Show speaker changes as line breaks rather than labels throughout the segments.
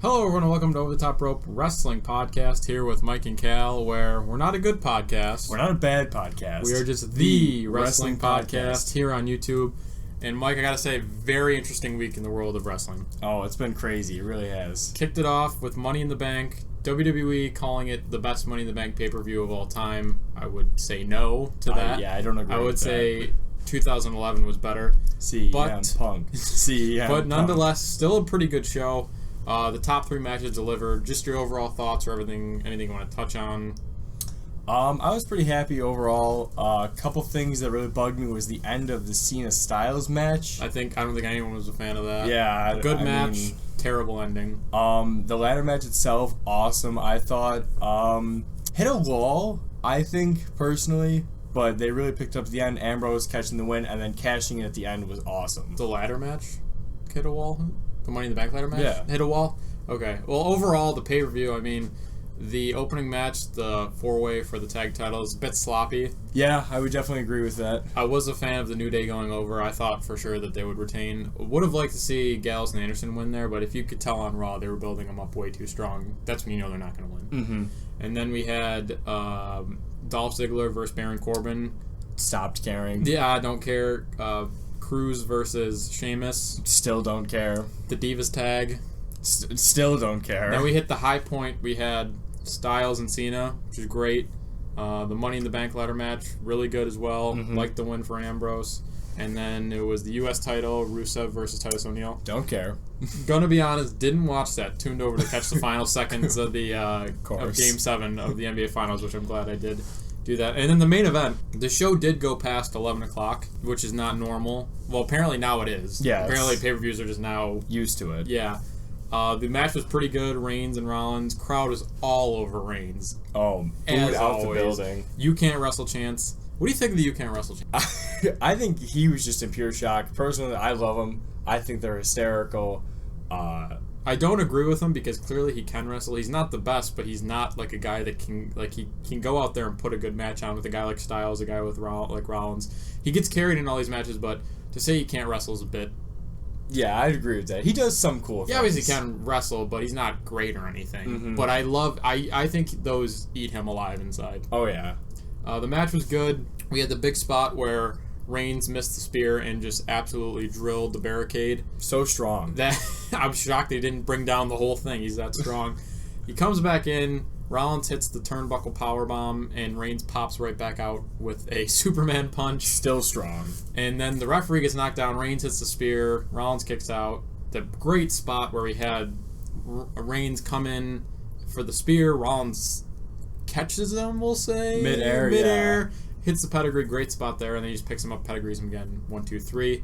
Hello, everyone, and welcome to Over the Top Rope Wrestling Podcast here with Mike and Cal, where we're not a good podcast.
We're not a bad podcast.
We are just the wrestling podcast here on YouTube. And Mike, I gotta say, very interesting week in the world of wrestling.
Oh, it's been crazy. It really has.
Kicked it off with Money in the Bank. WWE calling it the best Money in the Bank pay-per-view of all time. I would say no to that.
Yeah, I don't agree.
I would
with
say 2011 was better.
CM Punk. CM
But nonetheless, still a pretty good show. The top three matches delivered. Just your overall thoughts or anything you want to touch on?
I was pretty happy overall. A couple things that really bugged me was the end of the Cena Styles match.
I don't think anyone was a fan of that.
Yeah,
good match, terrible ending.
The ladder match itself, awesome. I thought hit a wall. I think personally, but they really picked up at the end. Ambrose catching the win and then cashing it at the end was awesome.
The ladder match hit a wall. The Money in the Bank ladder match?
Yeah.
Hit a wall? Okay. Well, overall, the pay-per-view, I mean, the opening match, the four-way for the tag titles, a bit sloppy.
Yeah, I would definitely agree with that.
I was a fan of the New Day going over. I thought for sure that they would retain. Would have liked to see Gallows and Anderson win there, but if you could tell on Raw, they were building them up way too strong. That's when you know they're not going to win.
Mm-hmm.
And then we had Dolph Ziggler versus Baron Corbin.
Stopped caring.
Yeah, I don't care. Cruz versus Sheamus.
Still don't care.
The Divas tag.
Still don't care.
Then we hit the high point. We had Styles and Cena, which is great. The Money in the Bank ladder match, really good as well.
Mm-hmm.
Liked the win for Ambrose. And then it was the U.S. title, Rusev versus Titus O'Neil.
Don't care.
Gonna be honest, didn't watch that. Tuned over to catch the final seconds of the of Game 7 of the NBA Finals, which I'm glad I did do that. And then the main event, the show did go past 11 o'clock, which is not normal. Well, apparently now it is.
Yeah.
Apparently pay-per-views are just now
used to it.
Yeah. The match was pretty good. Reigns and Rollins. Crowd was all over Reigns.
Oh,
as
out
always.
The building.
You Can't Wrestle chance. What do you think of the You Can't Wrestle chance?
I think he was just in pure shock. Personally, I love him. I think they're hysterical.
I don't agree with him because clearly he can wrestle. He's not the best, but he's not like a guy that he can go out there and put a good match on with a guy like Styles, a guy with like Rollins. He gets carried in all these matches, but to say he can't wrestle is a bit.
Yeah, I agree with that. He does some cool things.
He obviously can wrestle, but he's not great or anything.
Mm-hmm.
But I think those eat him alive inside.
Oh, yeah.
The match was good. We had the big spot where Reigns missed the spear and just absolutely drilled the barricade.
So strong.
That I'm shocked they didn't bring down the whole thing. He's that strong. He comes back in. Rollins hits the turnbuckle powerbomb, and Reigns pops right back out with a Superman punch.
Still strong.
And then the referee gets knocked down. Reigns hits the spear. Rollins kicks out. The great spot where we had Reigns come in for the spear. Rollins catches him, we'll say.
Midair. Yeah.
Hits the pedigree. Great spot there. And then he just picks him up, pedigrees him again. 1, 2, 3.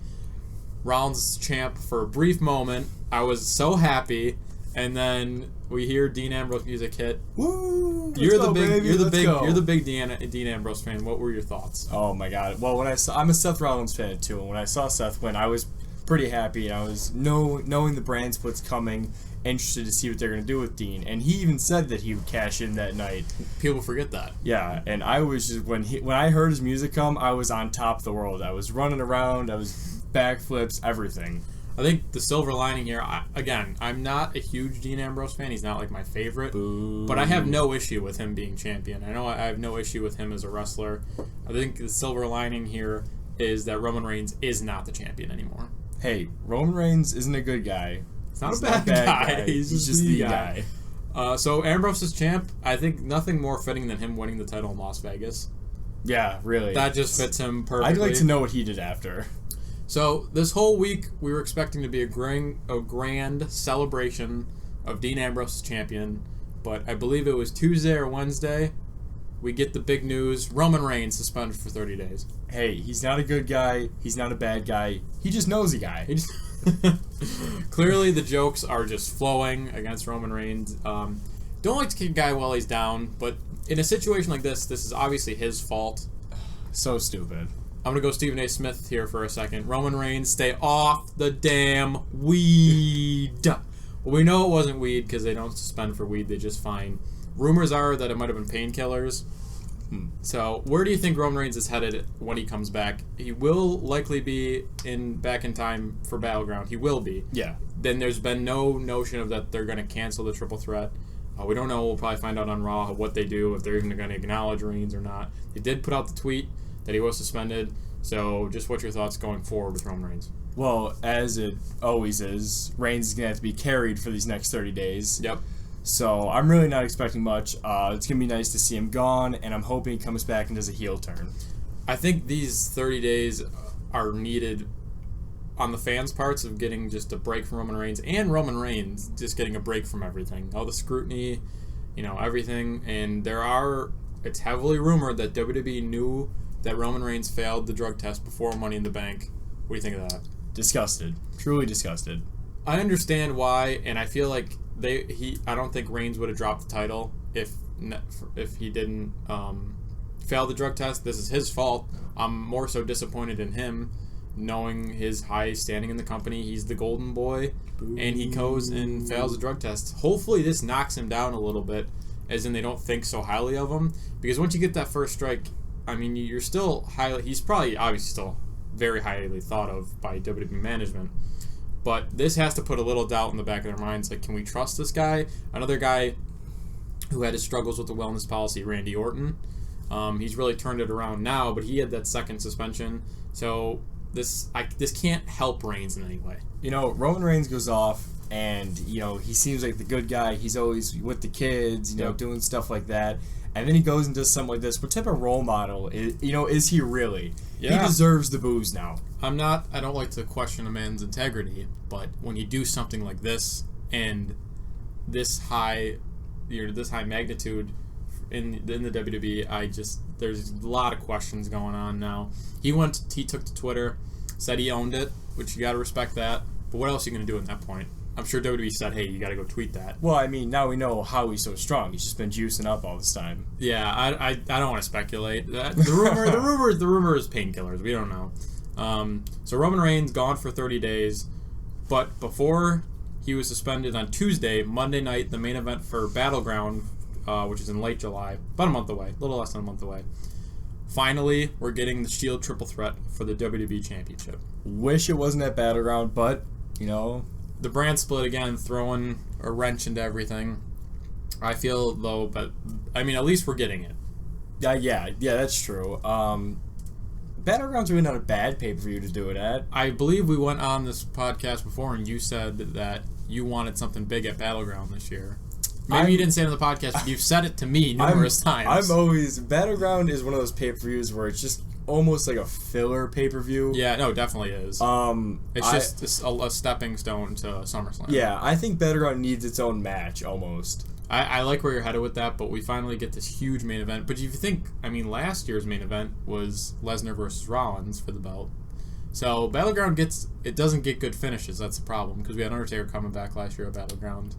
Rollins is champ for a brief moment. I was so happy. And then we hear Dean Ambrose music hit.
Woo!
You're the big Dean Ambrose fan. What were your thoughts?
Oh my god! Well, I'm a Seth Rollins fan too, and when I saw Seth win, I was pretty happy, and I was knowing the brand split's coming, interested to see what they're gonna do with Dean, and he even said that he would cash in that night.
People forget that.
Yeah, and I was just when I heard his music come, I was on top of the world. I was running around, I was backflips, everything.
I think the silver lining here, I'm not a huge Dean Ambrose fan. He's not like my favorite.
Boo.
But I have no issue with him being champion. I know I have no issue with him as a wrestler. I think the silver lining here is that Roman Reigns is not the champion anymore.
Hey, Roman Reigns isn't a good guy.
He's not a bad guy. He's just the guy. So Ambrose is champ. I think nothing more fitting than him winning the title in Las Vegas.
Yeah, really.
That just fits him perfectly.
I'd like to know what he did after.
So this whole week, we were expecting to be a grand celebration of Dean Ambrose as champion, but I believe it was Tuesday or Wednesday, we get the big news, Roman Reigns suspended for 30 days.
Hey, he's not a good guy, he's not a bad guy, he just knows a guy.
Clearly the jokes are just flowing against Roman Reigns. Don't like to kick a guy while he's down, but in a situation like this is obviously his fault.
So stupid.
I'm going to go Stephen A. Smith here for a second. Roman Reigns, stay off the damn weed. Well, we know it wasn't weed because they don't suspend for weed. They just fine. Rumors are that it might have been painkillers. So where do you think Roman Reigns is headed when he comes back? He will likely be back in time for Battleground. He will be.
Yeah.
then there's been no notion of that they're going to cancel the triple threat. We don't know. We'll probably find out on Raw what they do, if they're even going to acknowledge Reigns or not. They did put out the tweet that he was suspended. So just what's your thoughts going forward with Roman Reigns?
Well, as it always is, Reigns is going to have to be carried for these next 30 days.
Yep.
So I'm really not expecting much. It's going to be nice to see him gone, and I'm hoping he comes back and does a heel turn.
I think these 30 days are needed on the fans' parts of getting just a break from Roman Reigns, and Roman Reigns just getting a break from everything. All the scrutiny, everything. And it's heavily rumored that WWE knew that Roman Reigns failed the drug test before Money in the Bank. What do you think of that?
Disgusted. Truly disgusted.
I understand why, and I feel like I don't think Reigns would have dropped the title if he didn't fail the drug test. This is his fault. I'm more so disappointed in him, knowing his high standing in the company. He's the golden boy, and he goes and fails the drug test. Hopefully this knocks him down a little bit, as in they don't think so highly of him. Because once you get that first strike, I mean, you're still highly... He's probably obviously still very highly thought of by WWE management. But this has to put a little doubt in the back of their minds. Like, can we trust this guy? Another guy who had his struggles with the wellness policy, Randy Orton. He's really turned it around now, but he had that second suspension. So this can't help Reigns in any way.
Roman Reigns goes off, and, he seems like the good guy. He's always with the kids, doing stuff like that. And then he goes and does something like this. What type of role model is he really? Yeah. He deserves the booze now.
I don't like to question a man's integrity, but when you do something like this and this high magnitude in the WWE, there's a lot of questions going on now. He took to Twitter, said he owned it, which you got to respect that. But what else are you going to do at that point? I'm sure WWE said, hey, you got to go tweet that.
Well, I mean, now we know how he's so strong. He's just been juicing up all this time.
Yeah, I don't want to speculate. The rumor is painkillers. We don't know. So Roman Reigns gone for 30 days, but before he was suspended on Tuesday, Monday night, the main event for Battleground, which is in late July, about a month away, a little less than a month away. Finally, we're getting the Shield triple threat for the WWE Championship.
Wish it wasn't at Battleground, but,
the brand split again, throwing a wrench into everything. I feel, though, but, I mean, at least we're getting it.
Yeah, that's true. Battleground's really not a bad pay-per-view to do it at.
I believe we went on this podcast before, and you said that you wanted something big at Battleground this year. Maybe you didn't say it on the podcast, but you've said it to me numerous times.
Battleground is one of those pay-per-views where it's just almost like a filler pay-per-view.
Yeah, no, it definitely is. It's just a stepping stone to SummerSlam.
Yeah, I think Battleground needs its own match, almost.
I like where you're headed with that, but we finally get this huge main event. But if you think, last year's main event was Lesnar versus Rollins for the belt. So Battleground doesn't get good finishes. That's the problem, because we had Undertaker coming back last year at Battleground.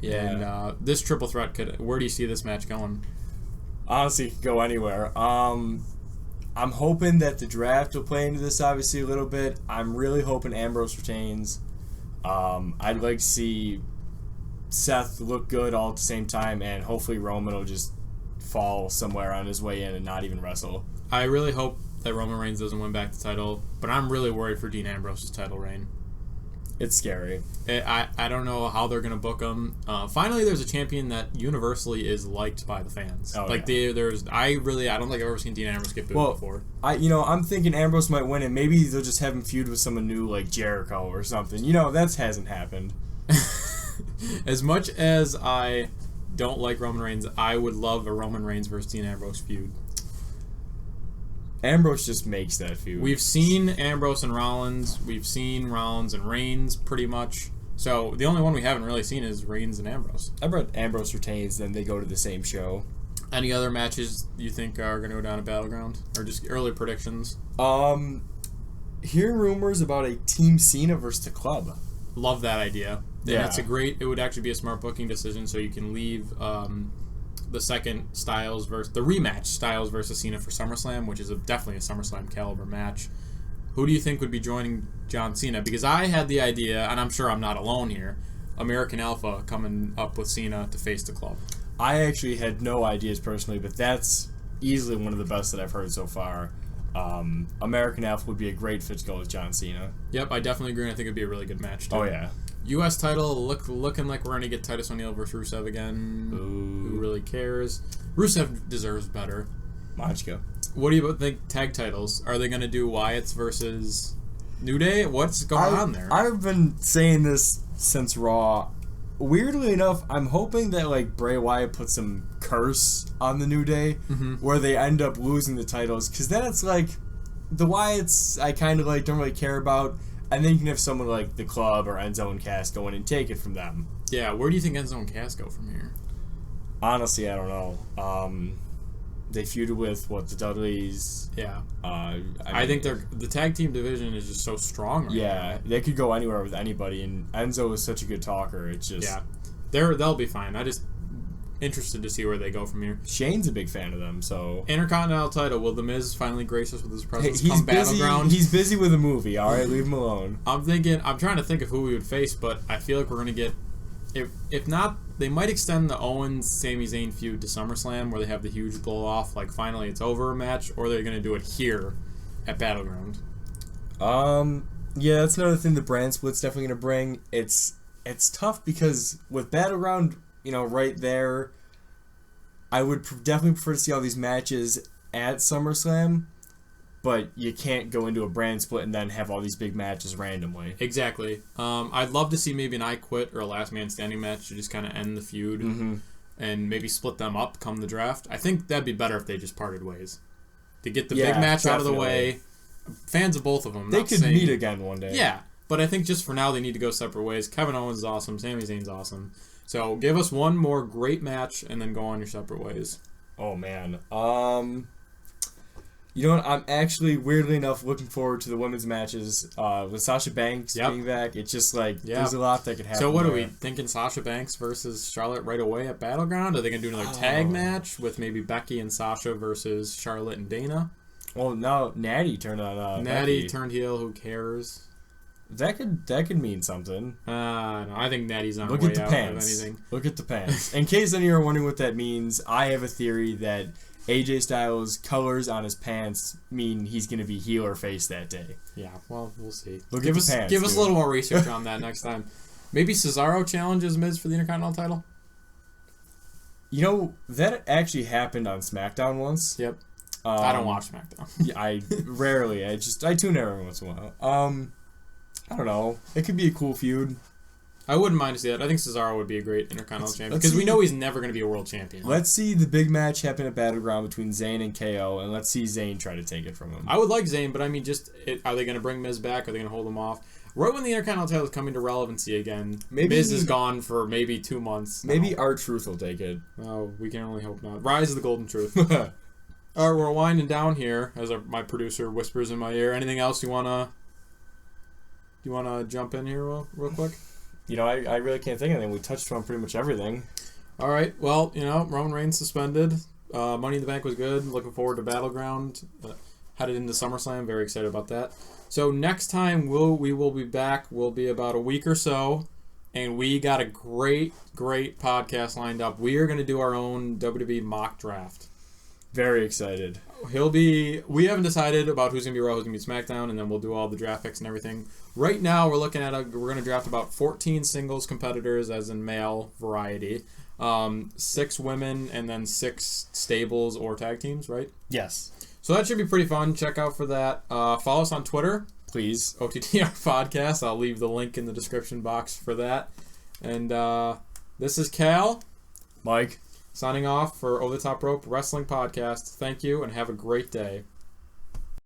Yeah.
And this triple threat where do you see this match going?
Honestly, it could go anywhere. I'm hoping that the draft will play into this, obviously, a little bit. I'm really hoping Ambrose retains. I'd like to see Seth look good all at the same time, and hopefully Roman will just fall somewhere on his way in and not even wrestle.
I really hope that Roman Reigns doesn't win back the title, but I'm really worried for Dean Ambrose's title reign.
It's scary.
I don't know how they're going to book him. Finally, there's a champion that universally is liked by the fans.
Oh,
I don't think I've ever seen Dean Ambrose get booed before.
I'm thinking Ambrose might win, and maybe they'll just have him feud with someone new like Jericho or something. That hasn't happened.
As much as I don't like Roman Reigns, I would love a Roman Reigns versus Dean Ambrose feud.
Ambrose just makes that feud.
We've seen Ambrose and Rollins. We've seen Rollins and Reigns pretty much. So the only one we haven't really seen is Reigns and Ambrose.
I bet Ambrose retains, then they go to the same show.
Any other matches you think are going to go down at Battleground? Or just early predictions?
Hearing rumors about a Team Cena versus the Club.
Love that idea.
Yeah.
And it would actually be a smart booking decision, so you can leave the rematch Styles versus Cena for SummerSlam, which is definitely a SummerSlam caliber match. Who do you think would be joining John Cena? Because I had the idea, and I'm sure I'm not alone here, American Alpha coming up with Cena to face the Club.
I actually had no ideas personally, but that's easily one of the best that I've heard so far. American Alpha would be a great fit to go with John Cena.
Yep, I definitely agree. I think it'd be a really good match too.
Oh yeah.
U.S. title looking like we're gonna get Titus O'Neil versus Rusev again.
Ooh.
Who really cares? Rusev deserves better.
Machka.
What do you think tag titles? Are they gonna do Wyatt's versus New Day? What's going on there?
I've been saying this since Raw. Weirdly enough, I'm hoping that like Bray Wyatt puts some curse on the New Day, where they end up losing the titles, because then it's like the Wyatts I kind of like don't really care about, and then you can have someone like the Club or Enzo and Cass go in and take it from them.
Yeah, where do you think Enzo and Cass go from here?
Honestly, I don't know. They feuded with the Dudleys.
Yeah.
I
think the tag team division is just so strong right now.
They could go anywhere with anybody, and Enzo is such a good talker. It's just
they'll be fine. I just interested to see where they go from here.
Shane's a big fan of them, so
Intercontinental title. Will The Miz finally grace us with his presence?
He's
Battleground.
He's busy with a movie. All right, leave him alone.
I'm trying to think of who we would face, but I feel like we're gonna get. If not, they might extend the Owens-Sami Zayn feud to SummerSlam, where they have the huge blow-off, like finally it's over match, or they're going to do it here at Battleground.
Yeah, that's another thing the brand split's definitely going to bring. It's tough because with Battleground, right there, I would definitely prefer to see all these matches at SummerSlam, but you can't go into a brand split and then have all these big matches randomly.
Exactly. I'd love to see maybe an I Quit or a Last Man Standing match to just kind of end the feud and maybe split them up come the draft. I think that'd be better if they just parted ways. To get the big match out of the way. Fans of both of them.
They could meet again one day.
Yeah, but I think just for now they need to go separate ways. Kevin Owens is awesome. Sami Zayn's awesome. So give us one more great match and then go on your separate ways.
Oh, man. You know what? I'm actually, weirdly enough, looking forward to the women's matches with Sasha Banks being back. It's just like, there's a lot that could happen.
So what
there.
are we thinking? Sasha Banks versus Charlotte right away at Battleground? Are they going to do another tag match with maybe Becky and Sasha versus Charlotte and Dana?
Well, now Natty turned on
Natty
Becky.
turned heel. Who cares?
That could mean something.
No, I think Natty's on
Look
way
at the
out
pants.
of anything.
Look at the pants. In case any of you are wondering what that means, I have a theory that AJ Styles' colors on his pants mean he's going to be heel or face that day.
Yeah, well, we'll see.
Give us
a little more research on that next time. Maybe Cesaro challenges Miz for the Intercontinental title?
That actually happened on SmackDown once.
Yep. I don't watch SmackDown.
Yeah, I rarely. I tune in every once in a while. I don't know. It could be a cool feud.
I wouldn't mind to see that. I think Cesaro would be a great Intercontinental champion because we know he's never going to be a world champion.
Let's see the big match happen at Battleground between Zayn and KO, and let's see Zayn try to take it from him.
I would like Zayn, but I mean, are they going to bring Miz back? Are they going to hold him off? Right when the Intercontinental title is coming to relevancy again, Miz is gone for maybe 2 months.
Maybe R-Truth will take it.
Oh, we can only hope not. Rise of the Golden Truth. All right, we're winding down here as my producer whispers in my ear. Anything else you wanna jump in here real quick?
I really can't think of anything. We touched on pretty much everything.
All right. Well, Roman Reigns suspended. Money in the Bank was good. Looking forward to Battleground. Headed into SummerSlam. Very excited about that. So next time we will be back. We'll be about a week or so, and we got a great podcast lined up. We are going to do our own WWE mock draft.
Very excited.
We haven't decided about who's going to be Raw, who's going to be SmackDown, and then we'll do all the draft picks and everything. Right now, we're going to draft about 14 singles competitors, as in male variety, 6 women, and then 6 stables or tag teams, right?
Yes.
So that should be pretty fun. Check out for that. Follow us on Twitter.
Please.
OTTR Podcast. I'll leave the link in the description box for that. And this is Cal.
Mike.
Signing off for Over the Top Rope Wrestling Podcast. Thank you, and have a great day.